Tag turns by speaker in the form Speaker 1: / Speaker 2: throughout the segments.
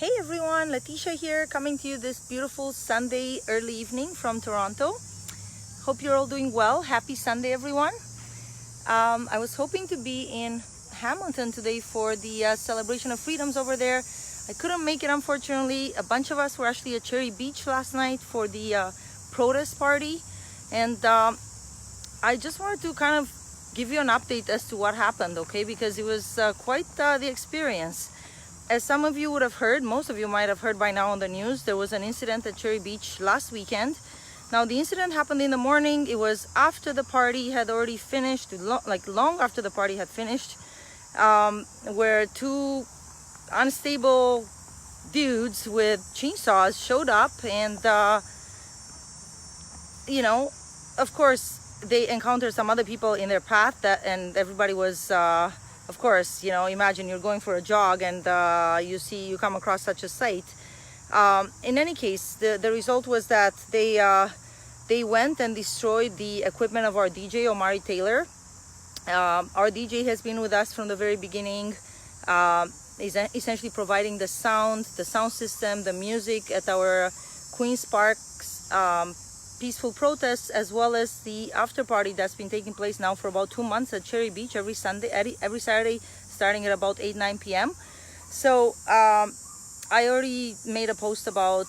Speaker 1: Hey everyone, Letitia here, coming to you this beautiful Sunday early evening from Toronto. Hope you're all doing well. Happy Sunday, everyone. I was hoping to be in Hamilton today for the celebration of freedoms over there. I couldn't make it, unfortunately. A bunch of us were actually at Cherry Beach last night for the protest party, and I just wanted to kind of give you an update as to what happened, okay? Because it was quite the experience. As some of you would have heard, most of you might have heard by now on the news, there was an incident at Cherry Beach last weekend. Now, the incident happened in the morning. It was after the party had already finished, long after the party had finished, where two unstable dudes with chainsaws showed up, and of course, they encountered some other people in their path, and everybody was of course, imagine you're going for a jog and you come across such a sight. In any case, the result was that they went and destroyed the equipment of our DJ, Omari Taylor. Our DJ has been with us from the very beginning, essentially providing the sound system, the music at our Queen's Park's peaceful protests, as well as the after party that's been taking place now for about 2 months at Cherry Beach every Saturday, starting at about 8-9 p.m. So I already made a post about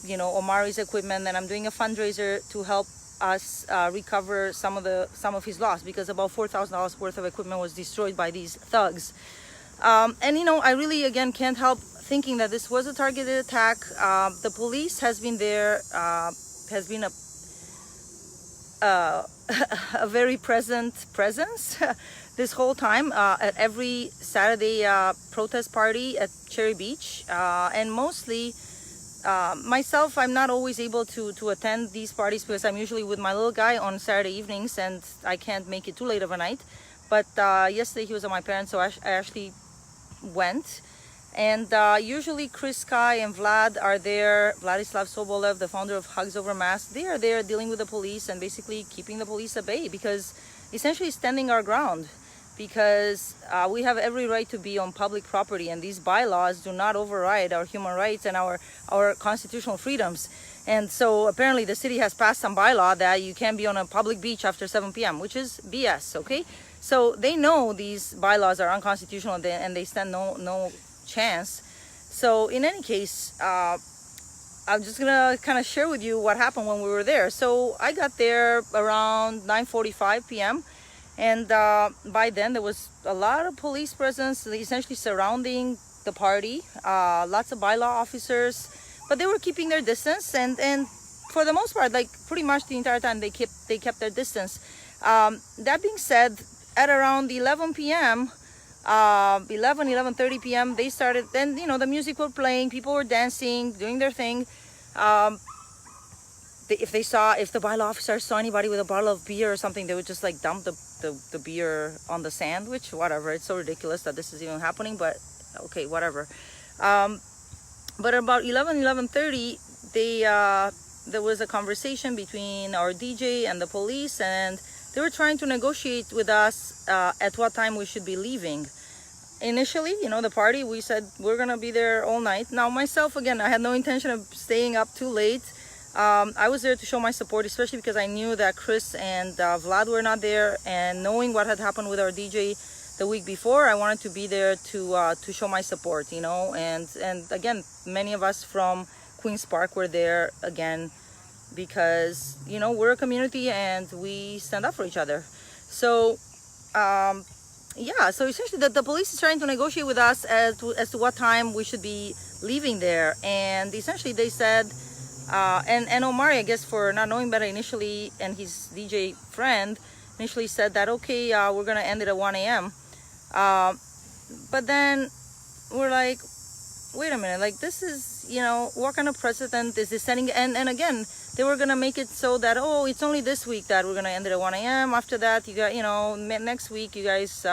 Speaker 1: Omari's equipment, and I'm doing a fundraiser to help us recover some of his loss, because about $4,000 worth of equipment was destroyed by these thugs. I really again can't help thinking that this was a targeted attack. The police has been there, has been a very present presence this whole time at every Saturday protest party at Cherry Beach, and mostly myself, I'm not always able to attend these parties because I'm usually with my little guy on Saturday evenings and I can't make it too late of a night. But yesterday he was at my parents', so I actually went. And usually Chris Kai and Vlad are there. Vladislav Sobolev, the founder of Hugs Over Masks, they are there dealing with the police and basically keeping the police at bay, because essentially standing our ground, because we have every right to be on public property, and these bylaws do not override our human rights and our constitutional freedoms. And so apparently the city has passed some bylaw that you can't be on a public beach after 7 p.m., which is BS, okay? So they know these bylaws are unconstitutional, and they stand no chance. So in any case, I'm just gonna kind of share with you what happened when we were there. So I got there around 9:45 p.m. and by then there was a lot of police presence essentially surrounding the party, lots of bylaw officers, but they were keeping their distance, and for the most part, like pretty much the entire time, they kept their distance. That being said, at around 11 p.m. 11:30 p.m. they started, then the music were playing, people were dancing, doing their thing. If the bylaw officers saw anybody with a bottle of beer or something, they would just like dump the beer on the sand, which whatever, it's so ridiculous that this is even happening, but okay, whatever. But about 11:30 there was a conversation between our DJ and the police, and they were trying to negotiate with us at what time we should be leaving. Initially, the party, we said we're gonna be there all night. Now myself, again, I had no intention of staying up too late. I was there to show my support, especially because I knew that Chris and Vlad were not there, and knowing what had happened with our DJ the week before, I wanted to be there to show my support, and again, many of us from Queen's Park were there again, because we're a community and we stand up for each other. So so essentially the police is trying to negotiate with us as to what time we should be leaving there, and essentially they said, and Omari, I guess, for not knowing better initially, and his DJ friend initially said that, okay, we're gonna end it at 1 a.m. But then we're like, wait a minute, like this is, what kind of precedent is this setting? And again, they were gonna make it so that, oh, it's only this week that we're gonna end it at 1 a.m. After that, you got, next week, you guys,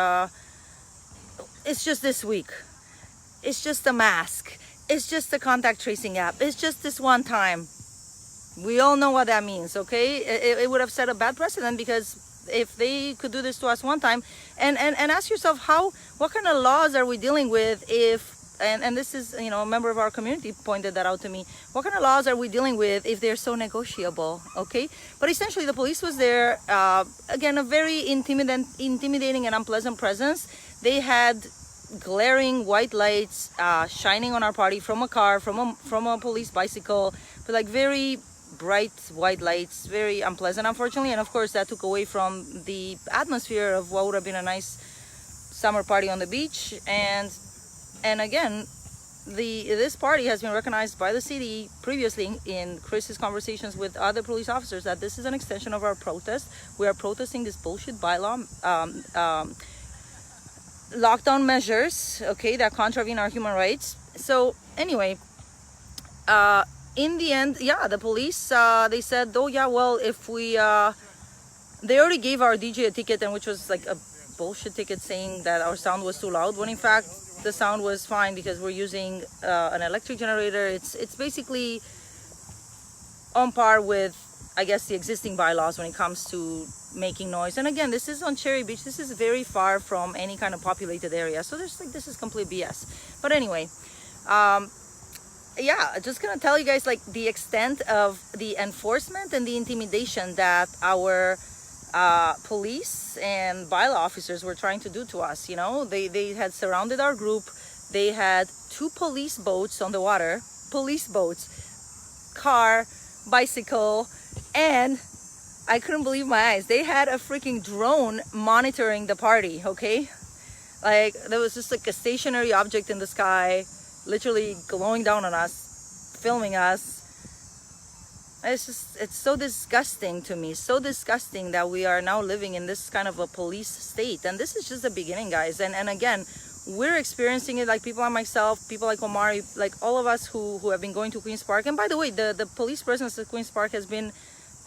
Speaker 1: it's just this week. It's just a mask. It's just a contact tracing app. It's just this one time. We all know what that means, okay? It would have set a bad precedent, because if they could do this to us one time, and ask yourself, what kind of laws are we dealing with if and this is, you know, a member of our community pointed that out to me. What kind of laws are we dealing with if they're so negotiable? Okay, but essentially the police was there, again, a very intimidating and unpleasant presence. They had glaring white lights shining on our party from a car, from a police bicycle, but like very bright white lights, very unpleasant, unfortunately. And of course that took away from the atmosphere of what would have been a nice summer party on the beach. And again, this party has been recognized by the city previously in Chris's conversations with other police officers that this is an extension of our protest. We are protesting this bullshit bylaw, lockdown measures, okay, that contravene our human rights. So anyway, in the end, yeah, the police, they said, oh yeah, well, if we, they already gave our DJ a ticket, and which was like a bullshit ticket saying that our sound was too loud, when in fact the sound was fine because we're using an electric generator. It's basically on par with, I guess, the existing bylaws when it comes to making noise. And again, this is on Cherry Beach. This is very far from any kind of populated area, so there's like, this is complete BS. But anyway, yeah, just gonna tell you guys like the extent of the enforcement and the intimidation that our police and bylaw officers were trying to do to us. You know, they had surrounded our group. They had 2 police boats on the water, police boats, car, bicycle, and I couldn't believe my eyes. They had a freaking drone monitoring the party, okay? Like, there was just like a stationary object in the sky, literally glowing down on us, filming us. It's so disgusting to me, so disgusting that we are now living in this kind of a police state. And this is just the beginning, guys. And again, we're experiencing it, like people like myself, people like Omari, like all of us who have been going to Queen's Park. And by the way, the police presence at Queen's Park has been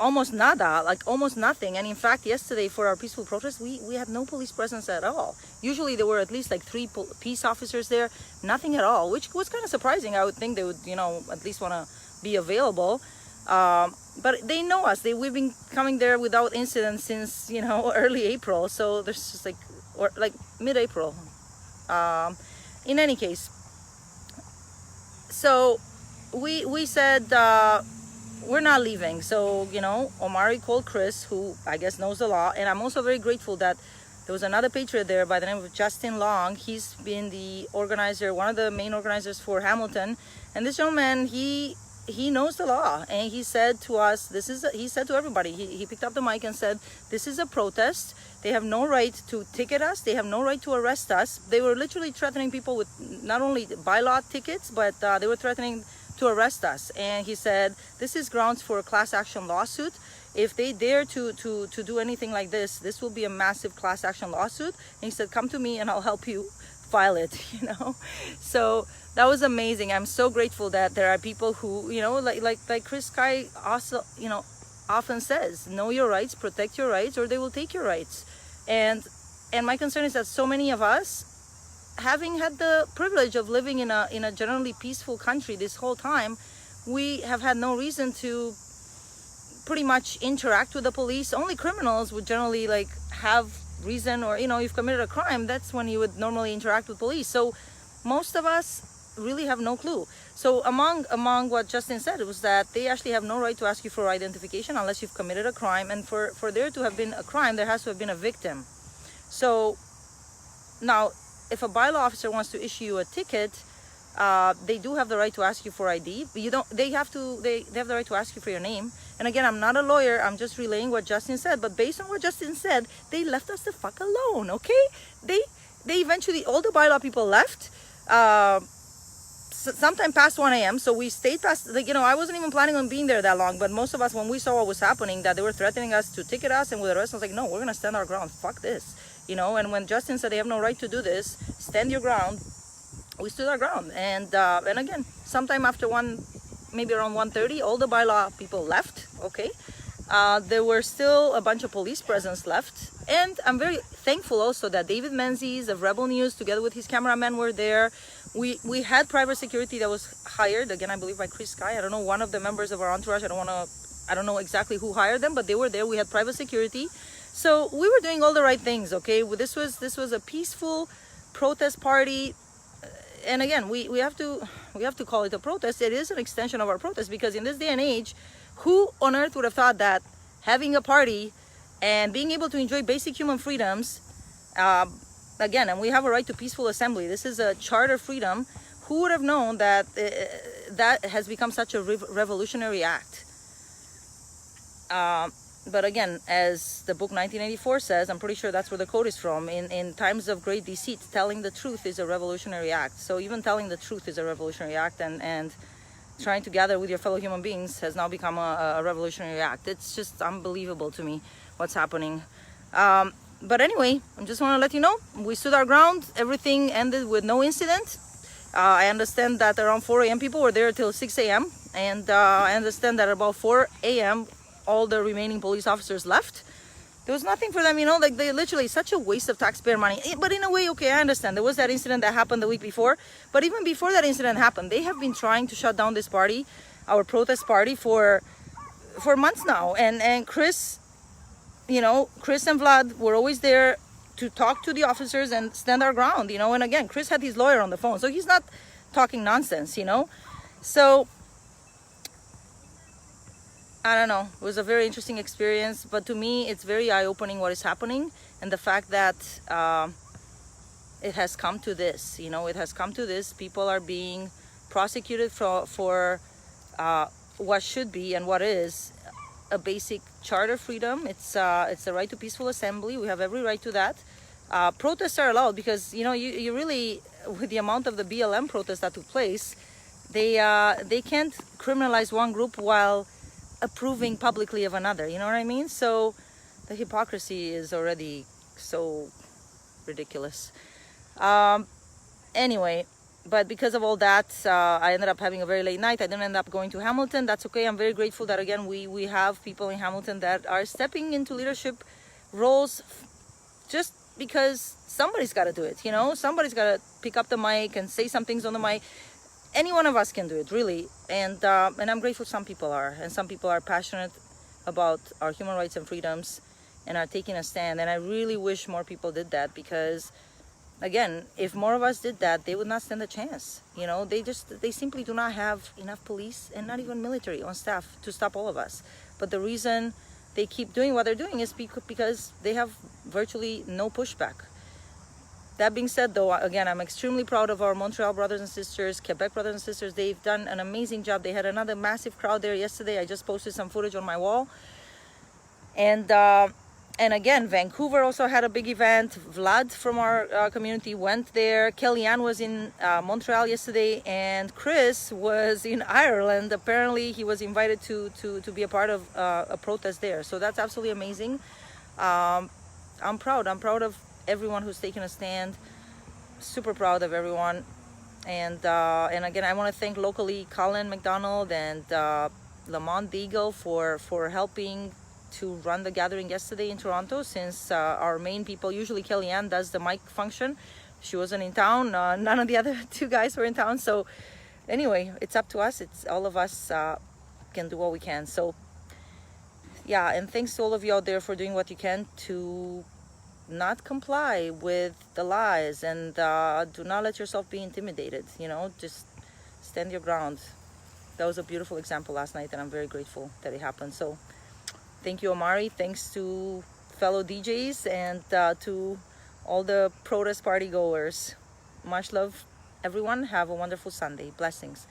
Speaker 1: almost nada, like almost nothing. And in fact, yesterday for our peaceful protest, we had no police presence at all. Usually there were at least like 3 peace officers there, nothing at all, which was kind of surprising. I would think they would, you know, at least want to be available. But they know us. We've been coming there without incident since, you know, early April. So there's just like, or like mid-April. In any case, so we said we're not leaving. So, you know, Omari called Chris, who I guess knows the law, and I'm also very grateful that there was another patriot there by the name of Justin Long. He's been the organizer, one of the main organizers for Hamilton, and this gentleman, he knows the law, and he said to us, he said to everybody, he picked up the mic and said, this is a protest. They have no right to ticket us. They have no right to arrest us. They were literally threatening people with not only bylaw tickets, but they were threatening to arrest us. And he said, this is grounds for a class action lawsuit. If they dare to do anything like this, this will be a massive class action lawsuit. And he said, come to me and I'll help you file it, you know. So that was amazing. I'm so grateful that there are people who, you know, like Chris Kai also, you know, often says, know your rights, protect your rights, or they will take your rights. And my concern is that so many of us, having had the privilege of living in a generally peaceful country this whole time, we have had no reason to pretty much interact with the police. Only criminals would generally like have reason, or, you know, you've committed a crime, that's when you would normally interact with police. So most of us really have no clue. So among what Justin said, it was that they actually have no right to ask you for identification unless you've committed a crime, and for there to have been a crime, there has to have been a victim. So now, if a bylaw officer wants to issue you a ticket, they do have the right to ask you for ID, but you don't. They have the right to ask you for your name. And again, I'm not a lawyer. I'm just relaying what Justin said. But based on what Justin said, they left us the fuck alone. Okay? They eventually, all the bylaw people left. Sometime past 1 a.m. So we stayed past, like, you know, I wasn't even planning on being there that long, but most of us, when we saw what was happening, that they were threatening us to ticket us and with the rest, I was like, no, we're gonna stand our ground. Fuck this, you know. And when Justin said they have no right to do this, stand your ground, we stood our ground. And again, sometime after maybe around 1:30, all the bylaw people left. Okay, there were still a bunch of police presence left, and I'm very thankful also that David Menzies of Rebel News, together with his cameraman, were there. We had private security that was hired, again, I believe by Chris Sky. I don't know, one of the members of our entourage. I don't know exactly who hired them, but they were there. We had private security, so we were doing all the right things. Okay, this was a peaceful protest party. and again, we have to call it a protest. It is an extension of our protest, because in this day and age, who on earth would have thought that having a party and being able to enjoy basic human freedoms, again, and we have a right to peaceful assembly. This is a charter freedom. Who would have known that that has become such a revolutionary act? But again, as the book 1984 says, I'm pretty sure that's where the quote is from, in times of great deceit, telling the truth is a revolutionary act. So even telling the truth is a revolutionary act, and trying to gather with your fellow human beings has now become a revolutionary act. It's just unbelievable to me what's happening. But anyway, I just want to let you know, we stood our ground. Everything ended with no incident. I understand that around 4 a.m. people were there till 6 a.m. And I understand that about 4 a.m. all the remaining police officers left. There was nothing for them, you know, like they literally, such a waste of taxpayer money. But in a way, okay, I understand. There was that incident that happened the week before. But even before that incident happened, they have been trying to shut down this party, our protest party, for months now. And Chris, you know, Chris and Vlad were always there to talk to the officers and stand our ground, you know. And again, Chris had his lawyer on the phone, so he's not talking nonsense, you know. So I don't know, it was a very interesting experience, but to me it's very eye-opening what is happening, and the fact that it has come to this, you know, it has come to this. People are being prosecuted for what should be and what is a basic charter freedom. It's the right to peaceful assembly. We have every right to that. Protests are allowed because, you know, you really, with the amount of the BLM protests that took place, they can't criminalize one group while approving publicly of another, you know what I mean? So the hypocrisy is already so ridiculous. Anyway, but because of all that, I ended up having a very late night. I didn't end up going to Hamilton. That's okay. I'm very grateful that, again, we have people in Hamilton that are stepping into leadership roles, just because somebody's got to do it, you know? Somebody's got to pick up the mic and say some things on the mic. Any one of us can do it, really. And I'm grateful some people are. And some people are passionate about our human rights and freedoms and are taking a stand. And I really wish more people did that, because, again, if more of us did that, they would not stand a chance. You know, they simply do not have enough police and not even military on staff to stop all of us. But the reason they keep doing what they're doing is because they have virtually no pushback. That being said, though, again, I'm extremely proud of our Montreal brothers and sisters, Quebec brothers and sisters. They've done an amazing job. They had another massive crowd there yesterday. I just posted some footage on my wall. And again, Vancouver also had a big event. Vlad from our community went there. Kellyanne was in Montreal yesterday, and Chris was in Ireland. Apparently, he was invited to be a part of a protest there. So that's absolutely amazing. I'm proud. I'm proud of everyone who's taken a stand. Super proud of everyone. And again, I want to thank locally Colin McDonald and Lamont Deagle for helping to run the gathering yesterday in Toronto, since our main people, usually Kellyanne does the mic function. She wasn't in town. None of the other two guys were in town. So anyway, it's up to us. It's all of us can do what we can. So yeah, and thanks to all of you out there for doing what you can to not comply with the lies, and do not let yourself be intimidated. You know, just stand your ground. That was a beautiful example last night, and I'm very grateful that it happened. So thank you, Omari. Thanks to fellow DJs and to all the protest party goers. Much love, everyone. Have a wonderful Sunday. Blessings.